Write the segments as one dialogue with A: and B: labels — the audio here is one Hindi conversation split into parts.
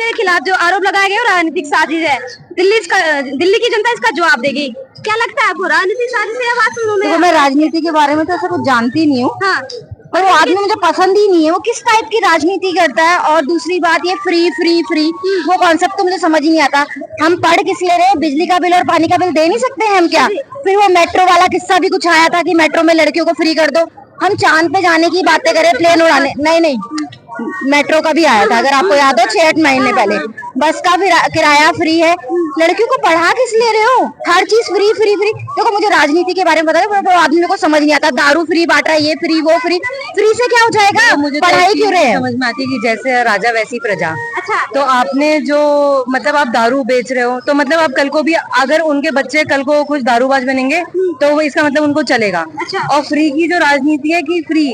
A: के खिलाफ जो आरोप लगाए गए राजनीतिक साजिश है, दिल्ली की जनता इसका जवाब देगी। क्या लगता है आपको, राजनीतिक साजिश है या वास्तव में?
B: देखो, मैं राजनीति के बारे में तो ऐसा कुछ जानती नहीं हूँ।
A: हाँ,
B: पर वो आदमी मुझे पसंद ही नहीं है। वो किस टाइप की राजनीति करता है। और दूसरी बात, ये फ्री फ्री फ्री वो कॉन्सेप्ट तो मुझे समझ ही नहीं आता। हम पढ़ किस ले रहे हैं? बिजली का बिल और पानी का बिल दे नहीं सकते हैं हम क्या? फिर वो मेट्रो वाला किस्सा भी कुछ आया था कि मेट्रो में लड़कियों को फ्री कर दो। हम चांद पे जाने की बातें करें, प्लेन उड़ाने, नहीं, मेट्रो का भी आया था, अगर आपको याद हो, 6-8 महीने पहले। बस का किराया फ्री है। लड़कियों को पढ़ा किस ले रहे हो? हर चीज फ्री फ्री फ्री। देखो, मुझे राजनीति के बारे में पता है, पर आदमी को समझ नहीं आता। दारू फ्री बांट रहा है, ये फ्री वो फ्री। फ्री से क्या हो जाएगा? मुझे पढ़ाई क्यों रहे हैं?
C: समझ में आती है कि जैसे राजा वैसी प्रजा।
A: अच्छा,
C: तो आपने जो मतलब आप दारू बेच रहे हो, तो मतलब आप कल को भी अगर उनके बच्चे कल को कुछ दारूबाज बनेंगे तो इसका मतलब उनको चलेगा। और फ्री की जो राजनीति है कि फ्री,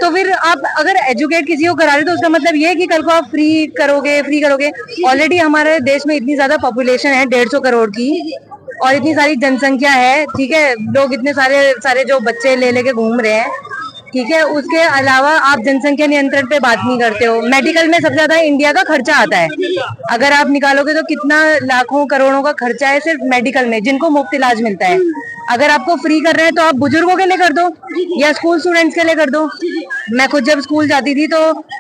C: तो फिर आप अगर एजुकेट किसी को करा रहे तो उसका मतलब ये है कि कल को आप फ्री करोगे। ऑलरेडी हमारे देश में इतनी ज्यादा पॉपुलेशन है 150 करोड़ की, और इतनी सारी जनसंख्या है, ठीक है, लोग इतने सारे जो बच्चे ले लेके घूम रहे हैं, ठीक है। उसके अलावा आप जनसंख्या नियंत्रण पे बात नहीं करते हो। मेडिकल में सबसे ज्यादा इंडिया का खर्चा आता है, अगर आप निकालोगे तो कितना लाखों करोड़ों का खर्चा है सिर्फ मेडिकल में, जिनको मुफ्त इलाज मिलता है। अगर आपको फ्री कर रहे हैं तो आप बुजुर्गों के लिए कर दो या स्कूल स्टूडेंट्स के लिए कर दो। मैं खुद जब स्कूल जाती थी तो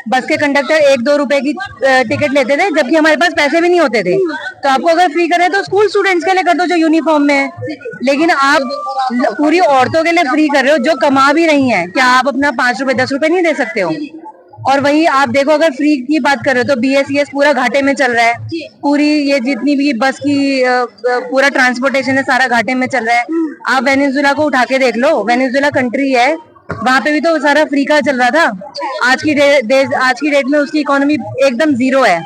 C: बस के कंडक्टर 1-2 रुपए की टिकट लेते थे, जबकि हमारे पास पैसे भी नहीं होते थे। तो आपको अगर फ्री कर रहे हैं तो स्कूल स्टूडेंट्स के लिए कर दो जो यूनिफॉर्म में है। लेकिन आप पूरी औरतों के लिए फ्री कर रहे हो जो कमा भी रही हैं। क्या आप अपना 5 रुपए 10 रुपए नहीं दे सकते हो? और वही आप देखो, अगर फ्री की बात कर रहे हो तो BSES पूरा घाटे में चल रहा है। पूरी ये जितनी भी बस की पूरा ट्रांसपोर्टेशन है सारा घाटे में चल रहा है। आप वेनेजुएला को उठा के देख लो, वेनेजुएला कंट्री है, वहां पे भी तो सारा फ्री का चल रहा था। आज की डेट में उसकी इकोनॉमी एकदम जीरो है।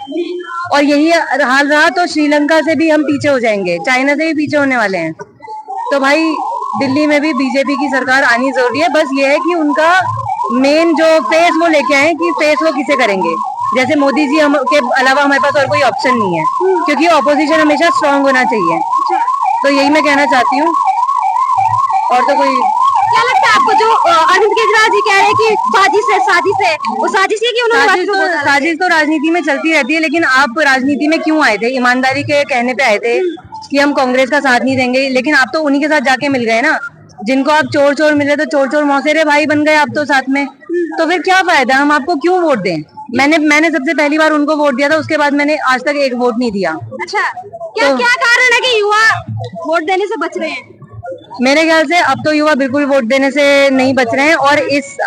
C: और यही हाल रहा तो श्रीलंका से भी हम पीछे हो जाएंगे, चाइना से भी पीछे होने वाले हैं। तो भाई दिल्ली में भी बीजेपी की सरकार आनी जरूरी है। बस ये है कि उनका मेन जो फेस वो लेके आए कि फेस वो किसे करेंगे। जैसे मोदी जी के अलावा हमारे पास और कोई ऑप्शन नहीं है, क्योंकि ऑपोजिशन हमेशा स्ट्रांग होना चाहिए। तो यही मैं कहना चाहती हूँ, और तो कोई।
A: क्या लगता है आपको, जो अरविंद केजरीवाल जी कह रहे हैं कि साजिश है, वो साजिश है कि उन्होंने
C: साजिश तो राजनीति में चलती रहती है, लेकिन आप राजनीति में क्यों आए थे? ईमानदारी के कहने पे आए थे कि हम कांग्रेस का साथ नहीं देंगे, लेकिन आप तो उन्हीं के साथ जाके मिल गए ना, जिनको आप चोर मिले तो चोर मौसेरे भाई बन गए आप तो साथ में। तो फिर क्या फायदा, हम आपको क्यों वोट दें? मैंने सबसे पहली बार उनको वोट दिया था, उसके बाद मैंने आज तक एक वोट नहीं दिया।
A: अच्छा, क्या कारण है कि युवा वोट देने से बच रहे हैं?
C: मेरे ख्याल से अब तो युवा बिल्कुल वोट देने से नहीं बच रहे हैं। और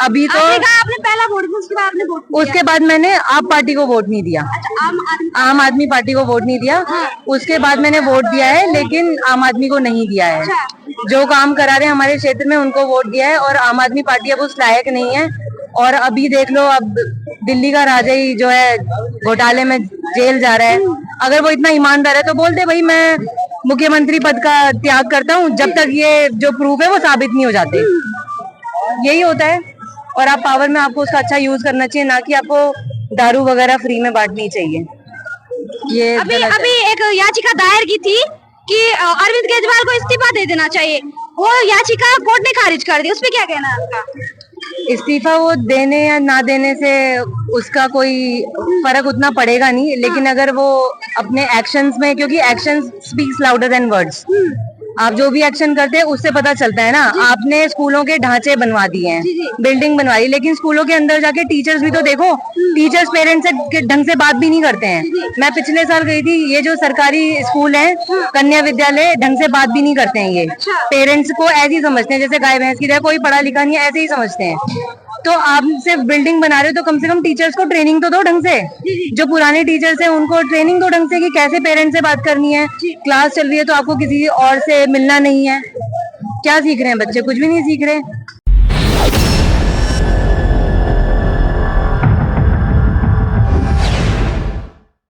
C: अभी तो
A: आपने पहला वोट दिया, उसके बाद आपने वोट दिया।
C: उसके बाद मैंने आप पार्टी को वोट नहीं दिया।
A: अच्छा,
C: आम आदमी पार्टी को वोट नहीं दिया। उसके बाद मैंने वोट दिया है, लेकिन आम आदमी को नहीं दिया है। जो काम करा रहे हैं हमारे क्षेत्र में उनको वोट दिया है, और आम आदमी पार्टी अब उस लायक नहीं है। और अभी देख लो, अब दिल्ली का राजा ही जो है घोटाले में जेल जा रहा है। अगर वो इतना ईमानदार है तो बोलते भाई मैं मुख्यमंत्री पद का त्याग करता हूँ, जब तक ये जो प्रूफ है वो साबित नहीं हो जाते। यही होता है। और आप पावर में आपको उसका अच्छा यूज करना चाहिए, ना कि आपको दारू वगैरह फ्री में बांटनी चाहिए। ये
A: अभी एक याचिका दायर की थी कि अरविंद केजरीवाल को इस्तीफा दे देना चाहिए, वो याचिका कोर्ट ने खारिज कर दी। उस पर क्या कहना है आपका?
C: इस्तीफा वो देने या ना देने से उसका कोई फर्क उतना पड़ेगा नहीं, लेकिन अगर वो अपने एक्शंस में, क्योंकि actions speaks louder than words, आप जो भी एक्शन करते हैं उससे पता चलता है ना। आपने स्कूलों के ढांचे बनवा दिए हैं, बिल्डिंग बनवाई, लेकिन स्कूलों के अंदर जाके टीचर्स भी तो देखो, टीचर्स पेरेंट्स से ढंग से बात भी नहीं करते हैं। मैं पिछले साल गई थी, ये जो सरकारी स्कूल है कन्या विद्यालय, ढंग से बात भी नहीं करते हैं। ये पेरेंट्स को ऐसे ही समझते हैं जैसे गाय भैंस की तरह, कोई पढ़ा लिखा नहीं है, ऐसे ही समझते हैं। तो आप सिर्फ बिल्डिंग बना रहे हो तो कम से कम टीचर्स को ट्रेनिंग तो दो ढंग से। जो पुराने टीचर्स हैं उनको ट्रेनिंग दो ढंग से कि कैसे पेरेंट्स से बात करनी है। क्लास चल रही है तो आपको किसी और से मिलना नहीं है। क्या सीख रहे हैं बच्चे? कुछ भी नहीं सीख रहे।